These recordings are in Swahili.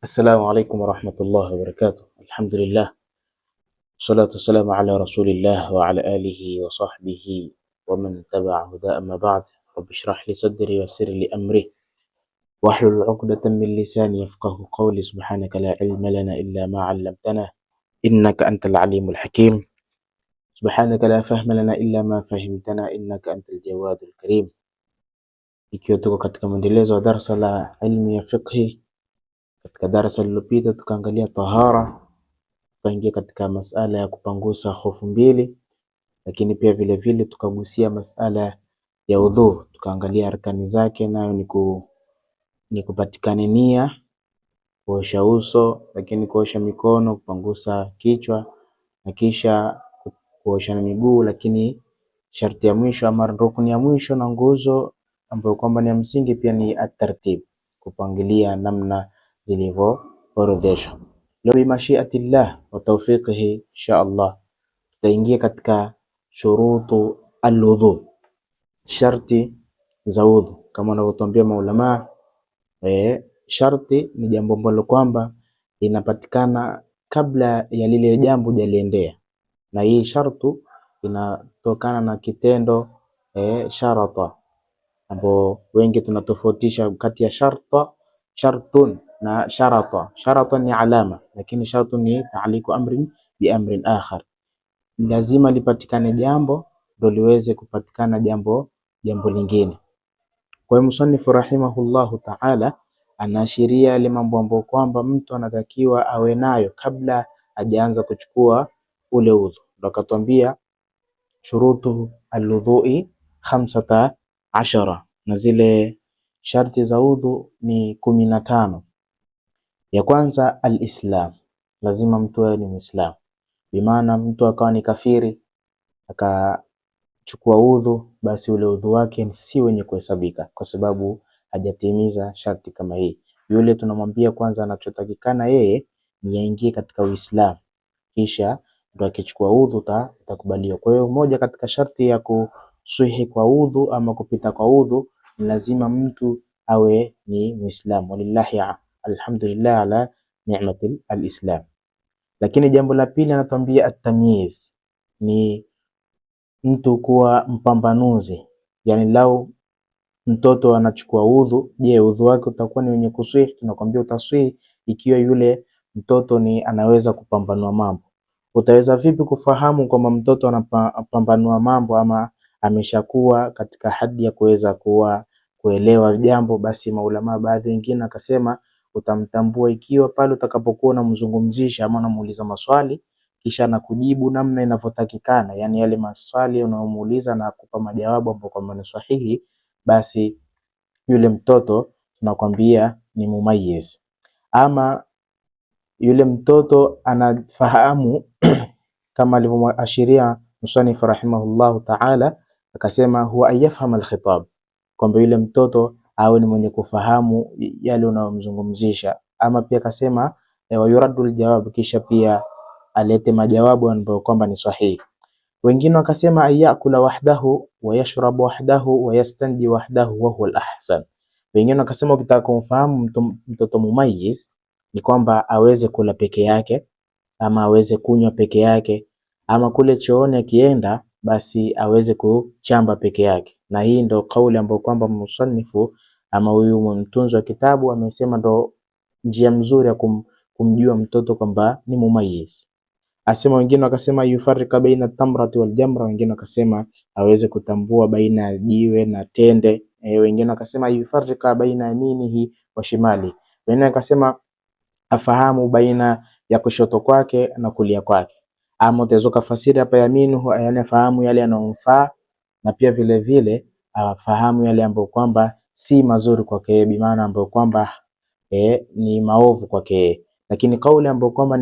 Assalamu alaikum warahmatullahi wabarakatuh. Alhamdulillah, salatu wassalamu ala rasulillah wa ala alihi wa sahbihi wa man tabi'a huda, amma ba'd. Rabbi shrah li sadri wa yassir li amri wahlul 'uqdatan min lisani yafqahu qawli. Subhanaka la ilma lana illa ma 'allamtana innaka antal alimul hakim. Subhanaka la fahma lana illa ma fahimtana innaka antal jawadul karim. Ikiwa tuko katika mwendelezo wa darsa la ilmu ya fiqhi, katika darasa lililopita tukaangalia tahara, tukaingia katika masala ya kupangusa hofu mbili, lakini pia vile vile tukagusia masala ya udhu, tukaangalia arkani zake, nayo ni kupatikana nia, kuosha uso, lakini kuosha mikono, kupangusa kichwa na kisha kuosha na miguu. Lakini sharti ya mwisho ama rukuni ya mwisho na nguzo ambayo kwamba ni ya msingi pia ni at-tartib, kupangilia namna zilivyoorodheshwa. Leo bi mashiatillah wa tawfiqihi insha Allah tutaingia katika shurutu al-wudhu, sharti za udhu. Kama wanavyotuambia maulama, sharti ni jambo ambalo kwamba linapatikana kabla ya lile jambo jaliendea, na hii shartu inatokana na kitendo sharata, ambapo wengi tunatofautisha kati ya shartun na sharata. Sharata ni alama, lakini shartu ni ta'liqu amrin bi amrin akhar. Lazima lipatikane jambo ndio liweze kupatikana jambo lingine. Kwa hiyo musanifu rahimahullahu ta'ala anaashiria yale mambo ambayo kwamba mtu anatakiwa awe nayo kabla hajaanza kuchukua ule udhu. Ndio akatwambia shurutu alwudhui 15, na zile sharti za udhu ni 15. Ya kwanza alislam, lazima mtu awe ni Muislam. Bimaana mtu akawa ni kafiri akachukua udhu, basi ule udhu wake si wenye kuhesabika kwa sababu hajatimiza sharti kama hii. Yule tunamwambia kwanza anachotakikana yeye ni aingie katika Uislamu, kisha ndo akichukua udhu utakubaliwa. Kwa hiyo moja katika sharti ya kuswihi kwa udhu ama kupita kwa udhu ni lazima mtu awe ni Muislamu. Walillahi alhamdulillah ala ni'mati alislam. Lakini jambo la pili anatuambia at-tamyiz, ni mtu kuwa mpambanuzi. Yani lau mtoto anachukua udhu, je, udhu wake utakuwa ni wenye kuswihi? Tunakwambia utaswihi ikiwa yule mtoto ni anaweza kupambanua mambo. Utaweza vipi kufahamu kwamba mtoto anapambanua mambo ama ameshakuwa katika hadi ya kuweza kuelewa jambo? Basi maulama baadhi wengine akasema utamtambua ikiwa pale utakapokuwa unamzungumzisha ama unamuuliza maswali kisha anakujibu namna inavyotakikana, yani yale maswali unayomuuliza na kukupa majawabu ambayo kwamba ni sahihi, basi yule mtoto tunakwambia ni mumayyiz. Ama yule mtoto anafahamu kama alivyoashiria musannif rahimahullahu ta'ala, akasema huwa ayafham alkhitab, kwamba yule mtoto awe ni mwenye kufahamu yale unayomzungumzisha. Ama pia akasema wa yuraddu aljawab, kisha pia alete majawabu ambayo kwamba ni sahihi. Wengine wakasema ayakula wahdahu wa yashrabu wahdahu wa yastanji wahdahu wa huwa alahsan. Wengine wakasema ukitaka kumfahamu mtoto mumayyiz ni kwamba aweze kula peke yake ama aweze kunywa peke yake, ama kule chooni akienda basi aweze kuchamba peke yake. Na hii ndo kauli ambayo kwamba musannifu ama huyu mtunzi wa kitabu amesema ndo njia mzuri ya kumjua mtoto kwamba ni mumayyiz. Asema wengine wakasema yufarrika baina tamrati wal jamra, wengine wakasema aweze kutambua baina ya jiwe na tende. Wengine wakasema yufarrika baina yaminihi wa shimali, wengine wakasema afahamu baina ya kushoto kwake na kulia kwake. Ama utaweza kufasiri hapa yaminuhu, yani afahamu yale yanayomfaa, na pia vile vile afahamu yale ambayo kwamba si mazuri kwake, bi maana ambayo kwamba ni maovu kwake. Lakini kauli ambayo kwamba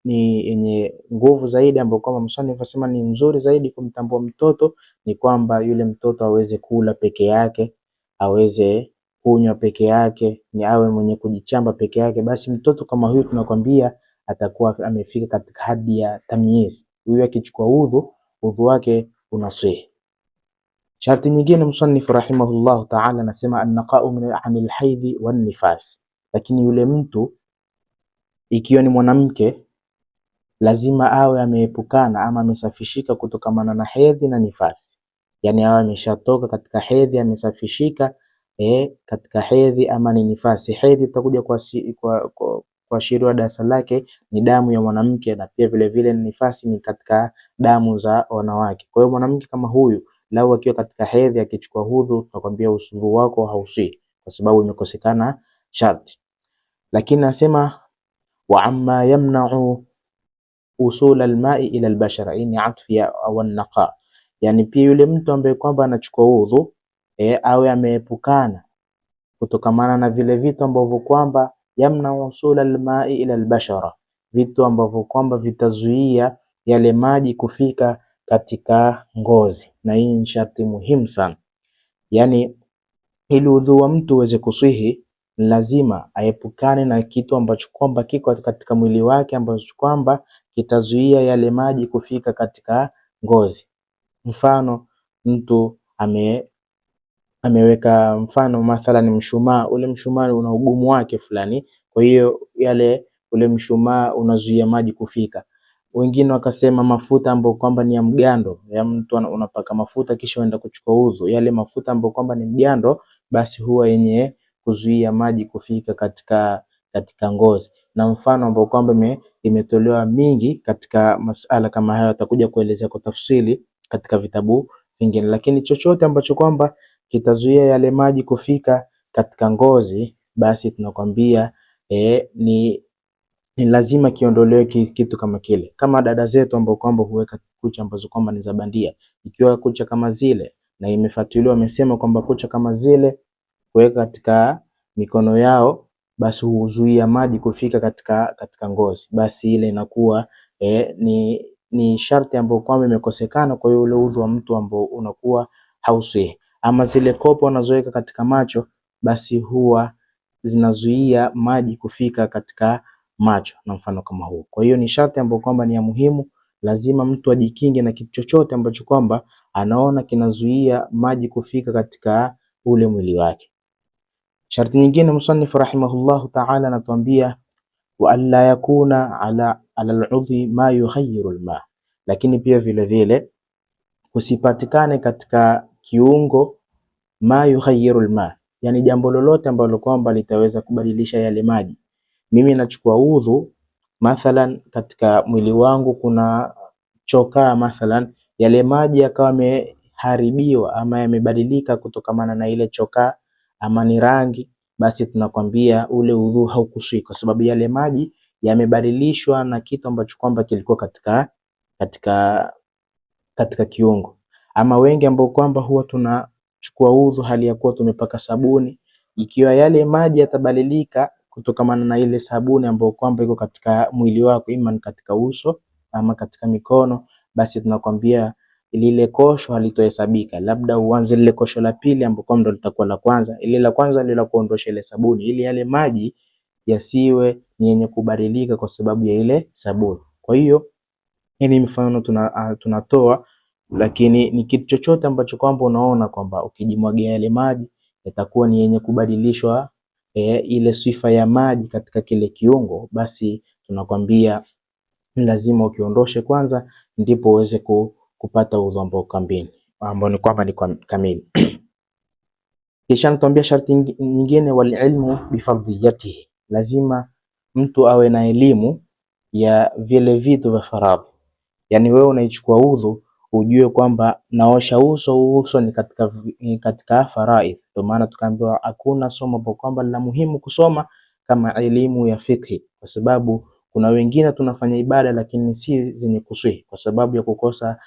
ni yenye nguvu zaidi, ambayo kwamba msanifu asema ni nzuri zaidi kumtambua mtoto, ni kwamba yule mtoto aweze kula peke yake, aweze kunywa peke yake, ni awe mwenye kujichamba peke yake. Basi mtoto kama huyu tunakwambia atakuwa amefika katika hadi ya tamyiz. Huyu akichukua udhu wake unaswihi. Sharti nyingine msanifu rahimahullah ta'ala anasema an-naqa'u min al-haidhi wan nifas, lakini yule mtu ikiwa ni mwanamke lazima awe ameepukana ama amesafishika kutokamana na hedhi na nifasi, yani awe ameshatoka katika hedhi, amesafishika katika hedhi ama ni nifasi. Hedhi tutakuja kuashiriwa darasa lake ni damu ya mwanamke, na pia vile vile nifasi ni katika damu za wanawake. Kwa hiyo mwanamke kama huyu lau akiwa katika hedhi akichukua hudhu, tunakwambia usulu wako hausii kwa sababu imekosekana sharti. Lakini nasema wa amma yamna'u usul alma'i ila albashara, ini atfi au naqa, yani pia yule mtu ambaye kwamba anachukua udhu awe ameepukana kutokamana na vile vitu ambavyo kwamba yamna usul alma'i ila albashara, vitu ambavyo kwamba vitazuia yale maji kufika katika ngozi. Na hii ni sharti muhimu sana, yani ili udhu wa mtu uweze kuswihi lazima aepukane na kitu ambacho kwamba kiko katika mwili wake ambacho kwamba kitazuia yale maji kufika katika ngozi. Mfano mtu ameweka mfano mathalan mshumaa, ule mshumaa una ugumu wake fulani, kwa hiyo ule mshumaa unazuia maji kufika. Wengine wakasema mafuta ambayo kwamba ni ya mgando, ya mtu unapaka mafuta kisha uenda kuchukua udhu, yale mafuta ambayo kwamba ni mgando basi huwa yenye kuzuia maji kufika katika ngozi. Na mfano ambao kwamba imetolewa mingi katika masala kama haya, atakuja kuelezea kwa tafsiri katika vitabu vingine, lakini chochote ambacho kwamba kitazuia yale maji kufika katika ngozi basi tunakwambia ni lazima kiondolewe kitu kama kile. Kama dada zetu ambao kwamba huweka kucha ambazo kwamba ni za bandia, ikiwa kucha kama zile na imefuatiliwa wamesema kwamba kucha kama zile kuweka katika mikono yao basi huzuia maji kufika katika ngozi, basi ile inakuwa ni sharti ambayo kwamba imekosekana. Kwa hiyo ule udhu wa mtu ambao unakuwa hauswihi. Ama zile kopo wanazoweka katika macho basi huwa zinazuia maji kufika katika macho na mfano kama huu. Kwa hiyo ni sharti ambayo kwamba ni ya muhimu, lazima mtu ajikinge na kitu chochote ambacho kwamba anaona kinazuia maji kufika katika ule mwili wake. Sharti nyingine musannif rahimahullahu ta'ala anatuambia wa alla yakuna ala al-udhi ma yughayyiru al-ma, lakini pia vile vile kusipatikane katika kiungo ma yughayyiru al-ma, yani jambo lolote ambalo kwamba litaweza kubadilisha yale maji. Mimi nachukua udhu mathalan, katika mwili wangu kuna chokaa mathalan, yale maji yakawa yameharibiwa ama yamebadilika kutokamana na ile chokaa ama ni rangi, basi tunakwambia ule udhu haukuswi kwa sababu yale maji yamebadilishwa na kitu ambacho kwamba kilikuwa katika kiungo. Ama wengi ambao kwamba huwa tunachukua udhu hali ya kuwa tumepaka sabuni, ikiwa yale maji yatabadilika kutokamana na ile sabuni ambayo kwamba iko katika mwili wako, ima katika uso ama katika mikono, basi tunakwambia lile kosho halitohesabika, labda uanze lile kosho la pili ambapo ndo litakuwa la kwanza. Ile la kwanza ndio la kuondosha ile sabuni, ili yale maji yasiwe ni yenye kubadilika kwa sababu ya ile sabuni. Kwa hiyo hii ni mfano tunatoa, lakini ni kitu chochote ambacho kwamba unaona kwamba ukijimwagia yale maji yatakuwa ni yenye kubadilishwa ile sifa ya maji katika kile kiungo, basi tunakwambia lazima ukiondoshe kwanza ndipo uweze kupata udhu ambao ni kwamba ni kamili. Kisha natuambia sharti nyingine, wal ilmu bifardhiyatihi, lazima mtu awe na elimu ya vile vitu vya faradhi. Yani wewe unaichukua udhu ujue kwamba naosha uso ni katika faraidh. Ndio maana tukaambiwa hakuna somo kwamba la muhimu kusoma kama elimu ya fiqh, kwa sababu kuna wengine tunafanya ibada lakini si zenye kuswihi kwa sababu ya kukosa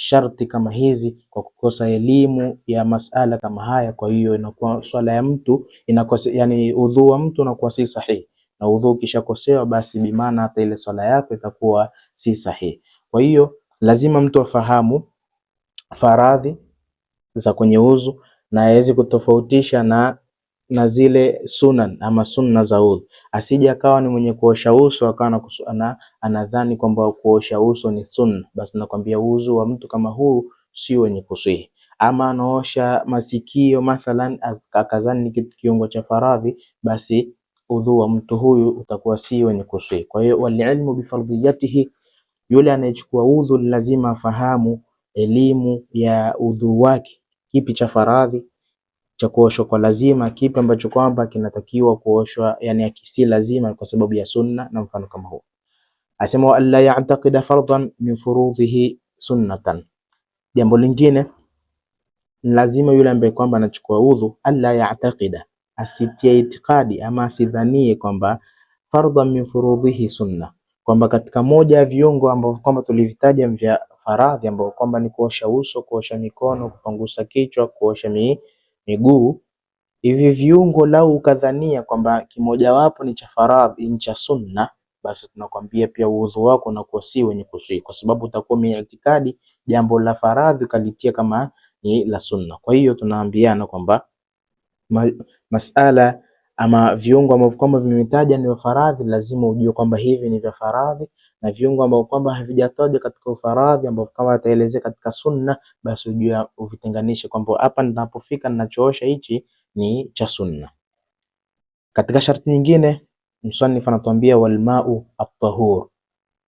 sharti kama hizi, kwa kukosa elimu ya masala kama haya. Kwa hiyo inakuwa swala ya mtu inakosa, yani udhu wa mtu unakuwa si sahihi, na udhu ukishakosewa basi bimaana hata ile swala yako itakuwa si sahihi. Kwa hiyo lazima mtu afahamu faradhi za kwenye udhu na aweze kutofautisha na zile sunan ama sunna za udhu. Asije akawa ni mwenye kuosha uso akawa anadhani kwamba kuosha uso ni sunna, basi nakwambia udhu wa mtu kama huu sio wenye kuswihi. Ama anaosha masikio mathalan akazani ni kiungo cha faradhi, basi udhu wa mtu huyu utakuwa si wenye kuswi. Kwa hiyo walilmu bifardhiyatihi, yule anayechukua udhu lazima afahamu elimu ya udhu wake, kipi cha faradhi cha kuoshwa kwa lazima, kipi ambacho kwamba kinatakiwa kuoshwa yani si lazima kwa sababu ya sunna na mfano kama huo. Asema wa alla ya'taqida fardan min furudhihi sunnatan. Jambo lingine lazima yule ambaye kwamba anachukua udhu alla ya'taqida, asitie itikadi ama asidhanie kwamba fardan min furudhihi sunna, kwamba katika moja ya viungo ambavyo kwamba tulivitaja vya faradhi ambao kwamba ni kuosha uso, kuosha mikono, kupangusa kichwa, kuosha miguu, hivi viungo lau ukadhania kwamba kimojawapo ni cha faradhi, ni cha sunna, basi tunakwambia pia udhu wako unakuwa si wenye kuswi, kwa sababu utakuwa umeitikadi jambo la faradhi ukalitia kama ni la sunna. Kwa hiyo tunaambiana kwamba masala ama viungo ambavyo kwamba vimetaja ni faradhi, lazima ujue kwamba hivi ni vya faradhi, na viungo ambavyo kwamba havijatajwa katika faradhi ambavyo kama ataelezea katika sunna, basi ujue uvitenganishe kwamba hapa ninapofika ninachoosha hichi ni cha sunna. Katika sharti nyingine msannif anatuambia walmau at-tahur,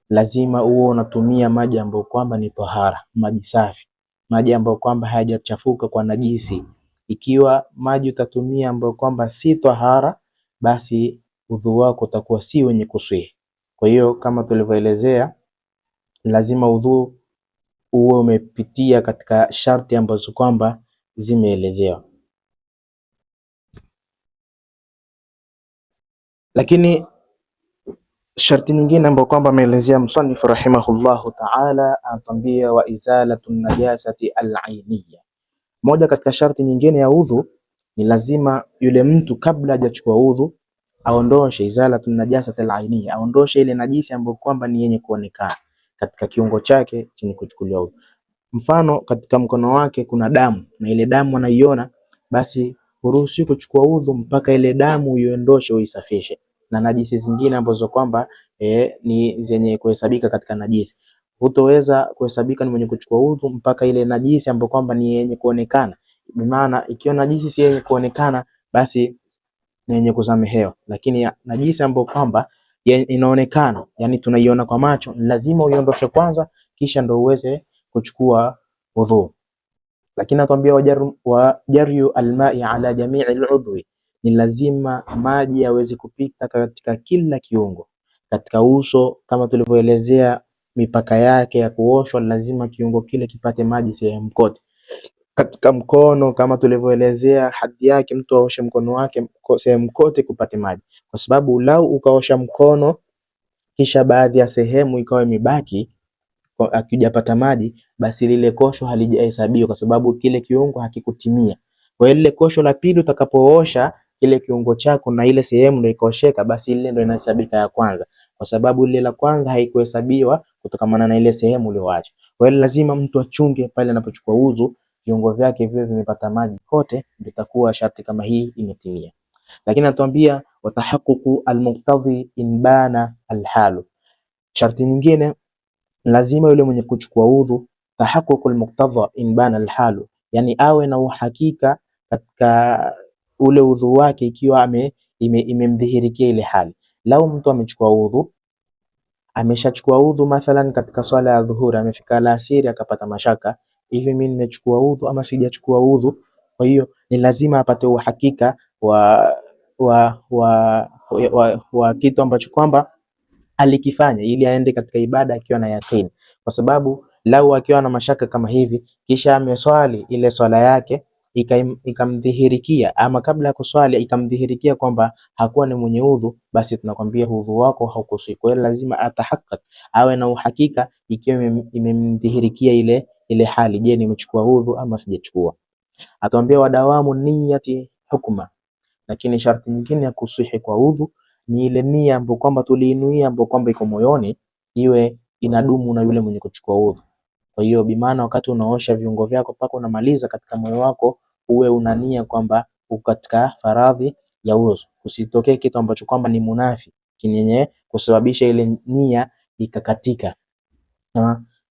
lazima uwe unatumia maji ambayo kwamba ni tahara, maji safi, maji ambayo kwamba hayajachafuka kwa najisi. Ikiwa maji utatumia ambayo kwamba si tahara, basi udhu wako utakuwa si wenye kuswihi. Kwa hiyo kama tulivyoelezea, lazima udhu uwe umepitia katika sharti ambazo kwamba zimeelezewa. Lakini sharti nyingine ambayo kwamba ameelezea msannif rahimahullahu ta'ala, anatambia wa izalatu najasati al-ainiyya. Moja katika sharti nyingine ya udhu ni lazima yule mtu kabla hajachukua udhu aondoshe izalatu najasati al-ainiyya, aondoshe ile najisi ambayo kwamba ni yenye kuonekana katika kiungo chake chenye kuchukuliwa udhu. Mfano, katika mkono wake kuna damu na ile damu anaiona, basi huruhusi kuchukua udhu mpaka ile damu uiondoshe, uisafishe na najisi zingine ambazo kwamba ni zenye kuhesabika katika najisi. Hutoweza kuhesabika ni mwenye kuchukua udhu mpaka ile najisi ambayo kwamba ni yenye kuonekana. Maana ikiwa najisi si yenye kuonekana, basi ni yenye kusamehewa, lakini najisi ambayo kwamba inaonekana, yani tunaiona kwa macho, lazima uiondoshe kwanza, kisha ndo uweze kuchukua udhu. Lakini atuambia wa jaryu almai ala jamii aludhwi, ni lazima maji yaweze kupita katika kila kiungo. Katika uso kama tulivyoelezea mipaka yake ya kuoshwa, lazima kiungo kile kipate maji sehemu kote. Katika mkono kama tulivyoelezea hadhi yake, mtu aoshe mkono wake sehemu kote kupate maji, kwa sababu lau ukaosha mkono kisha baadhi ya sehemu ikawa imebaki akijapata maji, basi lile kosho halijahesabiwa kwa sababu kile kiungo hakikutimia. Kwa hiyo lile kosho la pili utakapoosha kile kiungo chako na ile sehemu ndio ikaosheka, basi ile ndio inahesabika ya kwanza, kwa sababu ile la kwanza haikuhesabiwa kutokana na ile sehemu uliyoacha. Kwa hiyo lazima mtu achunge pale anapochukua udhu, viungo vyake viwe vimepata maji kote, ndio itakuwa sharti kama hii imetimia. Lakini anatuambia watahaqququ almuqtadhi in bana alhalu, sharti nyingine lazima yule mwenye kuchukua udhu tahaqququl muqtadha in bana alhalu, yani awe na uhakika katika ule udhu wake ikiwa imemdhihirikia ile hali. Lau mtu amechukua udhu, ameshachukua udhu mathalan katika swala ya dhuhuri, amefika alasiri akapata mashaka, hivi mimi nimechukua udhu ama sijachukua udhu? Kwa hiyo ni lazima apate uhakika wa kitu ambacho kwamba alikifanya ili aende katika ibada akiwa na yakini, kwa sababu lau akiwa na mashaka kama hivi kisha ameswali ile swala yake ikamdhihirikia, ama kabla ya kuswali ikamdhihirikia kwamba hakuwa ni mwenye udhu, basi tunakwambia udhu wako haukuswi. Kwa hiyo lazima atahaqqaq, awe na uhakika ikiwa imemdhihirikia ile hali, je, nimechukua udhu ama sijachukua. Atuambia wadawamu niyati hukma, lakini sharti nyingine ya kusihi kwa udhu ni ile nia ambayo kwamba tuliinuia, ambayo kwamba iko moyoni, iwe inadumu na yule mwenye kuchukua udhu. Kwa hiyo bimaana wakati unaosha viungo vyako mpaka unamaliza, katika moyo wako uwe unania kwamba uko katika faradhi ya udhu. Usitokee kitu ambacho kwamba ni munafi kinyenye kusababisha ile nia ikakatika,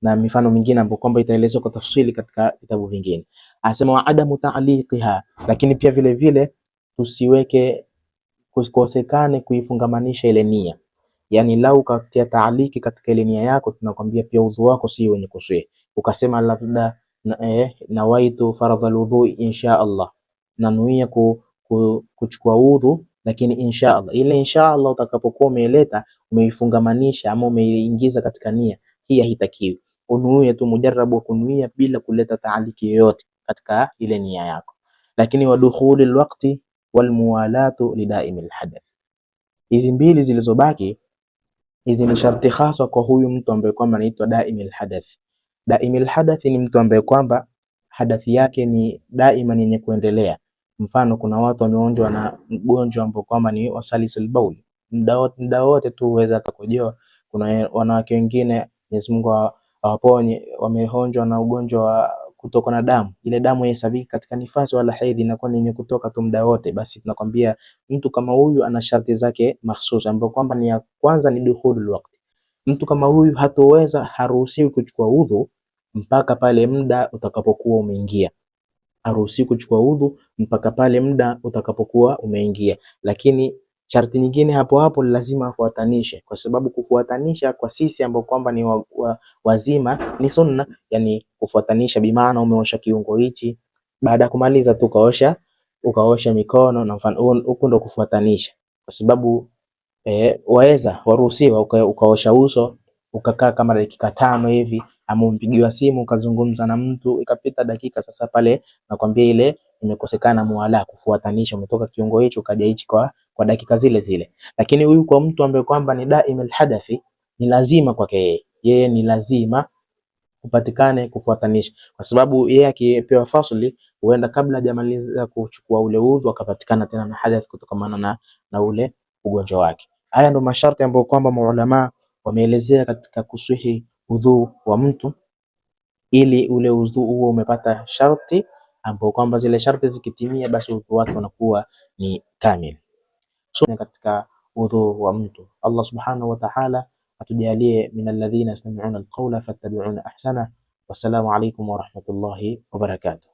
na mifano mingine ambayo kwamba itaelezwa kwa tafsiri katika vitabu vingine. Anasema wa adamu ta'liqiha, lakini pia vile vile tusiweke kukosekane kuifungamanisha ile nia. Yani lau katia taaliki katika ile nia yako, tunakwambia pia udhu wako si wenye kuswih. Ukasema labda nawaitu faradha udhu insha Allah, nanuia kuchukua udhu lakini insha Allah. Ile insha Allah utakapokuwa umeileta umeifungamanisha ama umeingiza katika nia, hii haitakiwi. Unuie tu mujarrabu wa kunuia bila kuleta taaliki yoyote katika ile nia yako. Lakini wadukhuli alwaqti walmuwalatu lidaimi alhadath, hizi mbili zilizobaki hizi ni sharti hasa kwa huyu mtu ambaye kwamba anaitwa daimi alhadath. Daimi alhadath ni mtu ambaye kwamba hadathi yake ni daima yenye kuendelea. Mfano, kuna watu wameonjwa na mgonjwa ambao kwamba ni wasalisul baul, muda wote tu huweza akakojoa. Kuna wanawake wengine Mwenyezi Mungu awaponye, wameonjwa na ugonjwa wa kutoka na damu, ile damu haihesabiki katika nifasi wala hedhi, inakuwa ni yenye kutoka tu muda wote. Basi tunakwambia mtu kama huyu ana sharti zake mahsus, ambapo kwamba ni ya kwanza ni dukhulul waqti. Mtu kama huyu hatoweza, haruhusiwi kuchukua udhu mpaka pale muda utakapokuwa umeingia. Haruhusiwi kuchukua udhu mpaka pale muda utakapokuwa umeingia. Lakini sharti nyingine hapo hapo lazima afuatanishe, kwa sababu kufuatanisha kwa sisi ambao kwamba ni wazima ni sunna. Yani kufuatanisha bi maana umeosha kiungo hichi, baada ya kumaliza tu ukaosha mikono na mfano huko ndo kufuatanisha. Kwa sababu waruhusiwa ukaosha uso ukakaa kama dakika 5 hivi, ama umpigiwa simu ukazungumza na mtu ikapita dakika. Sasa pale nakwambia ile imekosekana muwala, kufuatanisha, umetoka kiungo hicho ukaja hichi kwa dakika zile zile. Lakini huyu kwa mtu ambaye kwamba ni daim alhadathi, ni lazima kwake yeye ni lazima kupatikane kufuatanisha, kwa sababu yeye akipewa fasli huenda kabla hajamaliza kuchukua ule udhu akapatikana tena na hadath kutokana na ule ugonjwa wake. Haya ndo masharti ambayo kwamba maulama wameelezea katika kuswihi udhu wa mtu, ili ule udhu huo umepata sharti ambao kwamba zile sharti zikitimia, basi udhu wake unakuwa ni kamil. So katika udhu wa mtu, Allah subhanahu wa ta'ala atujalie min alladhina yastami'una alqawla fattabi'una ahsana. Wassalamu alaykum wa rahmatullahi wa barakatuh.